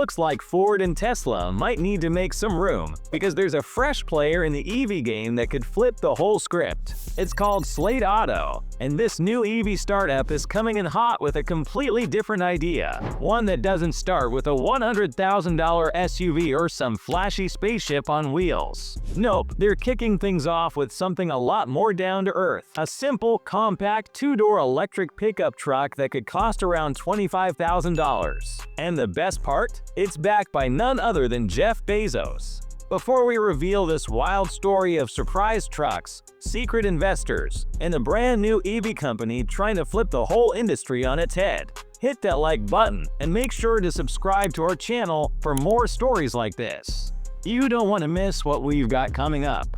looks like Ford and Tesla might need to make some room, because there's a fresh player in the EV game that could flip the whole script. It's called Slate Auto, and this new EV startup is coming in hot with a completely different idea. One that doesn't start with a $100,000 SUV or some flashy spaceship on wheels. Nope, they're kicking things off with something a lot more down to earth. A simple, compact, two-door electric pickup truck that could cost around $25,000. And the best part? It's backed by none other than Jeff Bezos. Before we reveal this wild story of surprise trucks, secret investors, and a brand new EV company trying to flip the whole industry on its head, hit that like button and make sure to subscribe to our channel for more stories like this. You don't want to miss what we've got coming up.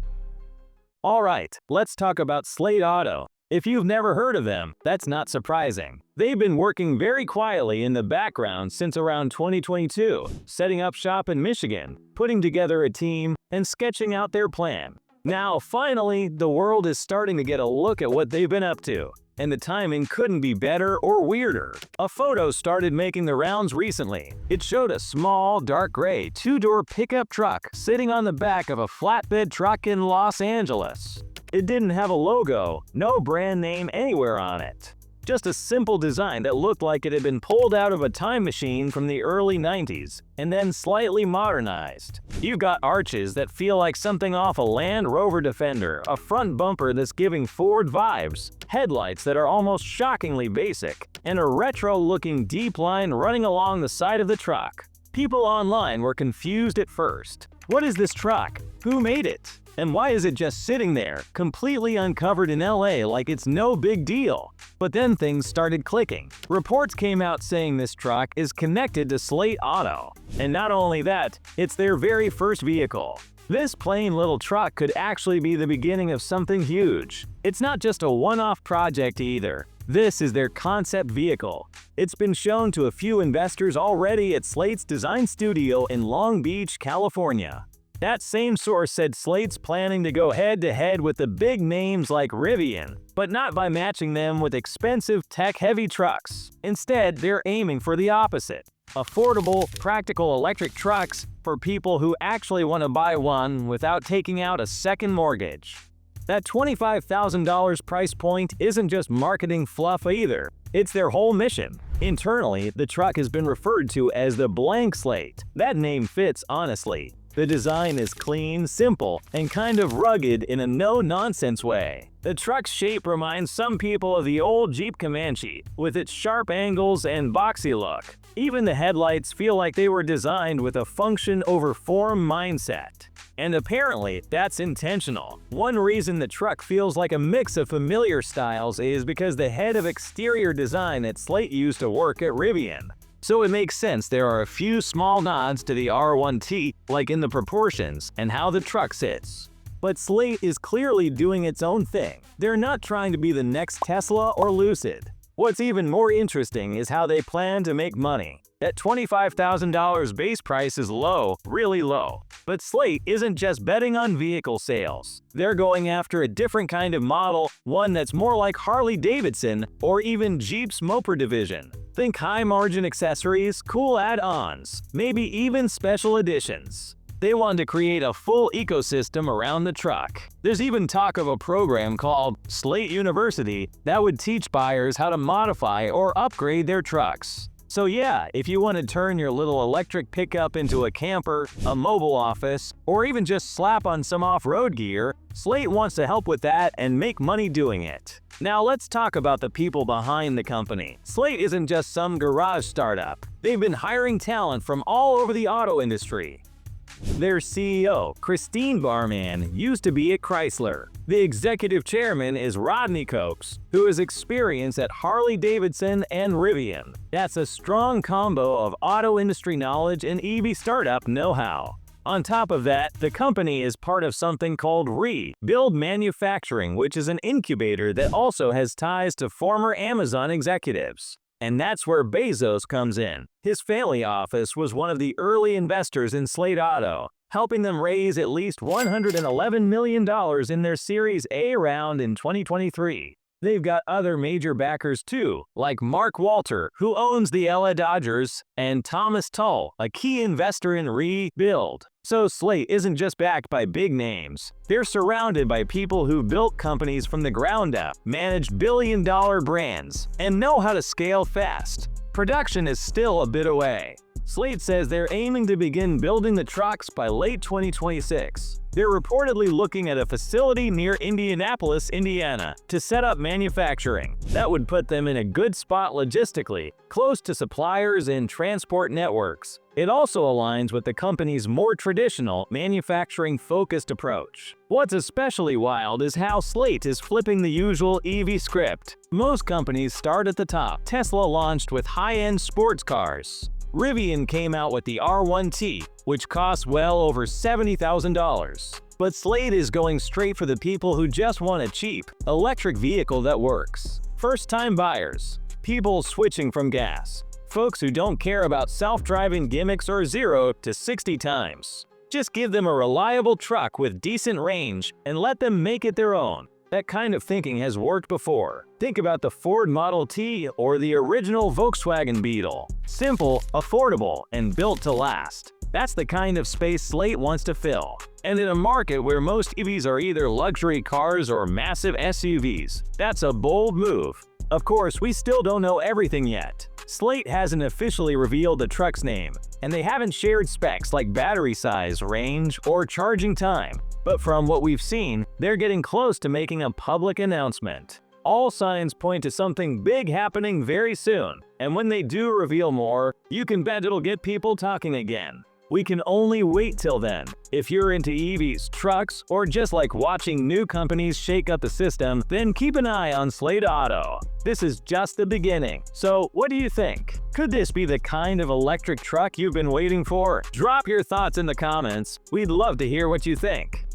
Alright, let's talk about Slate Auto. If you've never heard of them, that's not surprising. They've been working very quietly in the background since around 2022, setting up shop in Michigan, putting together a team, and sketching out their plan. Now, finally, the world is starting to get a look at what they've been up to, and the timing couldn't be better or weirder. A photo started making the rounds recently. It showed a small, dark gray, two-door pickup truck sitting on the back of a flatbed truck in Los Angeles. It didn't have a logo, no brand name anywhere on it. Just a simple design that looked like it had been pulled out of a time machine from the early 90s, and then slightly modernized. You've got arches that feel like something off a Land Rover Defender, a front bumper that's giving Ford vibes, headlights that are almost shockingly basic, and a retro-looking deep line running along the side of the truck. People online were confused at first. What is this truck? Who made it? And why is it just sitting there, completely uncovered in LA like it's no big deal? But then things started clicking. Reports came out saying this truck is connected to Slate Auto. And not only that, it's their very first vehicle. This plain little truck could actually be the beginning of something huge. It's not just a one-off project either. This is their concept vehicle. It's been shown to a few investors already at Slate's design studio in Long Beach, California. That same source said Slate's planning to go head-to-head with the big names like Rivian, but not by matching them with expensive tech-heavy trucks. Instead, they're aiming for the opposite. Affordable, practical electric trucks for people who actually want to buy one without taking out a second mortgage. That $25,000 price point isn't just marketing fluff either. It's their whole mission. Internally, the truck has been referred to as the blank slate. That name fits, honestly. The design is clean, simple, and kind of rugged in a no-nonsense way. The truck's shape reminds some people of the old Jeep Comanche, with its sharp angles and boxy look. Even the headlights feel like they were designed with a function over form mindset. And apparently, that's intentional. One reason the truck feels like a mix of familiar styles is because the head of exterior design at Slate used to work at Rivian. So it makes sense there are a few small nods to the R1T, like in the proportions and how the truck sits. But Slate is clearly doing its own thing. They're not trying to be the next Tesla or Lucid. What's even more interesting is how they plan to make money. That $25,000 base price is low, really low. But Slate isn't just betting on vehicle sales. They're going after a different kind of model, one that's more like Harley-Davidson or even Jeep's Mopar division. Think high-margin accessories, cool add-ons, maybe even special editions. They want to create a full ecosystem around the truck. There's even talk of a program called Slate University that would teach buyers how to modify or upgrade their trucks. So yeah, if you want to turn your little electric pickup into a camper, a mobile office, or even just slap on some off-road gear, Slate wants to help with that and make money doing it. Now let's talk about the people behind the company. Slate isn't just some garage startup. They've been hiring talent from all over the auto industry. Their CEO, Christine Barman, used to be at Chrysler. The executive chairman is Rodney Copes, who has experience at Harley-Davidson and Rivian. That's a strong combo of auto industry knowledge and EV startup know-how. On top of that, the company is part of something called Build Manufacturing, which is an incubator that also has ties to former Amazon executives. And that's where Bezos comes in. His family office was one of the early investors in Slate Auto, helping them raise at least $111 million in their Series A round in 2023. They've got other major backers too, like Mark Walter, who owns the LA Dodgers, and Thomas Tull, a key investor in Rebuild. So Slate isn't just backed by big names. They're surrounded by people who built companies from the ground up, managed billion-dollar brands, and know how to scale fast. Production is still a bit away. Slate says they're aiming to begin building the trucks by late 2026. They're reportedly looking at a facility near Indianapolis, Indiana, to set up manufacturing. That would put them in a good spot logistically, close to suppliers and transport networks. It also aligns with the company's more traditional, manufacturing-focused approach. What's especially wild is how Slate is flipping the usual EV script. Most companies start at the top. Tesla launched with high-end sports cars. Rivian came out with the R1T, which costs well over $70,000. But Slate is going straight for the people who just want a cheap, electric vehicle that works. First-time buyers, people switching from gas, folks who don't care about self-driving gimmicks or 0 to 60 times. Just give them a reliable truck with decent range and let them make it their own. That kind of thinking has worked before. Think about the Ford Model T or the original Volkswagen Beetle. Simple, affordable, and built to last. That's the kind of space Slate wants to fill. And in a market where most EVs are either luxury cars or massive SUVs, that's a bold move. Of course, we still don't know everything yet. Slate hasn't officially revealed the truck's name, and they haven't shared specs like battery size, range, or charging time. But from what we've seen, they're getting close to making a public announcement. All signs point to something big happening very soon, and when they do reveal more, you can bet it'll get people talking again. We can only wait till then. If you're into EVs, trucks, or just like watching new companies shake up the system, then keep an eye on Slate Auto. This is just the beginning. So, what do you think? Could this be the kind of electric truck you've been waiting for? Drop your thoughts in the comments. We'd love to hear what you think.